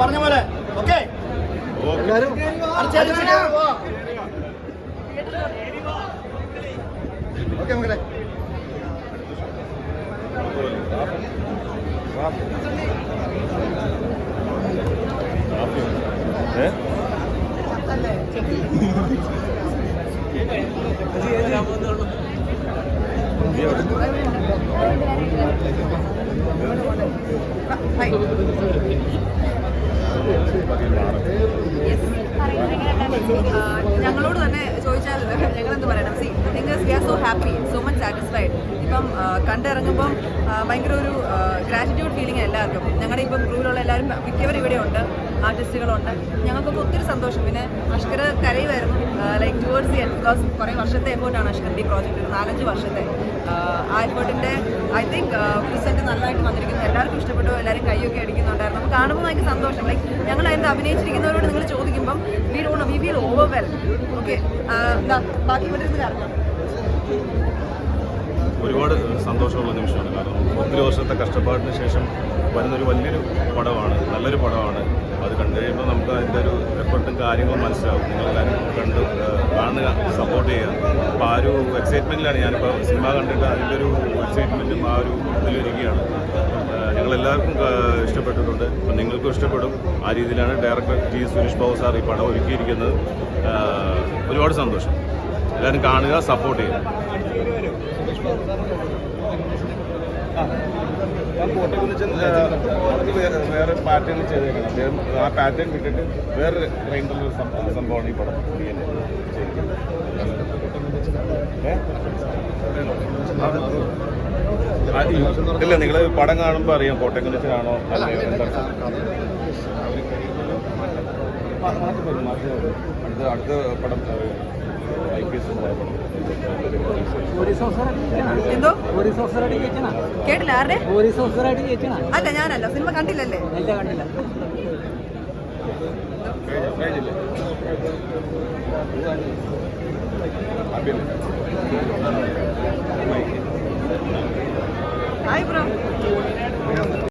പറഞ്ഞ പോലെ okay okay മക്കളെ. ഞങ്ങളോട് തന്നെ ചോദിച്ചാൽ ഞങ്ങളെന്ത് പറയണം. C thinkers we are so happy, so much satisfied. ഇപ്പം കണ്ടിറങ്ങുമ്പം ഭയങ്കര ഒരു ഗ്രാറ്റിറ്റ്യൂഡ് ഫീലിംഗ് എല്ലാവർക്കും. ഞങ്ങളുടെ ഇപ്പം ക്രൂവിലുള്ള എല്ലാവരും മിക്കവരും ഇവിടെ ഉണ്ട്, ആർട്ടിസ്റ്റുകളുണ്ട്. ഞങ്ങൾക്കൊക്കെ ഒത്തിരി സന്തോഷം. പിന്നെ അഷ്കർ കരയുമായിരുന്നു like towards the end, because കുറേ വർഷത്തെ എഫേർട്ടാണ് അഷ്കറിൻ്റെ ഈ പ്രോജക്റ്റ്, 4-5 വർഷത്തെ. ആ എഫേർട്ടിൻ്റെ ഐ തിങ്ക് റിസൾട്ട് നല്ലതായിട്ട് വന്നിരിക്കുന്നു. എല്ലാവർക്കും ഇഷ്ടപ്പെട്ടു, എല്ലാവരും കൈയൊക്കെ അടിക്കുന്നുണ്ടായിരുന്നു. നമുക്ക് കാണുമ്പോൾ ഭയങ്കര സന്തോഷം. ലൈക്ക് ഞങ്ങൾ അതിൻ്റെ അഭിനയിച്ചിരിക്കുന്നവരോട് നിങ്ങൾ ചോദിക്കുമ്പം വി ഫീൽ ഓവർവെൽ. ഓക്കെ, എന്താ ബാക്കി ഇവിടെ ഇരുന്ന് അറിഞ്ഞോ? ഒരുപാട് സന്തോഷമുള്ള നിമിഷമാണ്. കാരണം ഒത്തിരി വർഷത്തെ കഷ്ടപ്പാടിന് ശേഷം വരുന്നൊരു വലിയൊരു പടമാണ്, നല്ലൊരു പടമാണ്. അത് കണ്ടു കഴിയുമ്പോൾ നമുക്ക് അതിൻ്റെ ഒരു എഫർട്ടും കാര്യങ്ങളും മനസ്സിലാവും. നിങ്ങളെല്ലാവരും കണ്ട് കാണുക, സപ്പോർട്ട് ചെയ്യുക. അപ്പോൾ ആ ഒരു എക്സൈറ്റ്മെൻറ്റിലാണ് ഞാനിപ്പോൾ സിനിമ കണ്ടിട്ട് അതിൻ്റെ ഒരു എക്സൈറ്റ്മെൻറ്റും ആ ഒരു ഇതിലിരിക്കുകയാണ്. ഞങ്ങളെല്ലാവർക്കും ഇഷ്ടപ്പെട്ടിട്ടുണ്ട്, അപ്പം നിങ്ങൾക്കും ഇഷ്ടപ്പെടും. ആ രീതിയിലാണ് director T Suresh Babu sir ഈ പടം ഒരുക്കിയിരിക്കുന്നത്. ഒരുപാട് സന്തോഷം. എല്ലാവരും കാണുക, സപ്പോർട്ട് ചെയ്യുക. കോട്ടക്കുന്നിച്ചൻ വേറെ പാറ്റേൺ ചെയ്തേക്കണം. അദ്ദേഹം ആ പാറ്റേൺ വിട്ടിട്ട് വേറെ റേഞ്ചിലുള്ള സംഭവമാണ് ഈ പടം ഇല്ല. നിങ്ങൾ പടം കാണുമ്പോൾ അറിയാം കോട്ടക്കുന്നിച്ചനാണോ അടുത്ത പടം IPS എന്തോ കേട്ടില്ല. ആരുടെ? അല്ല, ഞാനല്ല. സിനിമ കണ്ടില്ലല്ലേ? കണ്ടില്ല. Hi bro.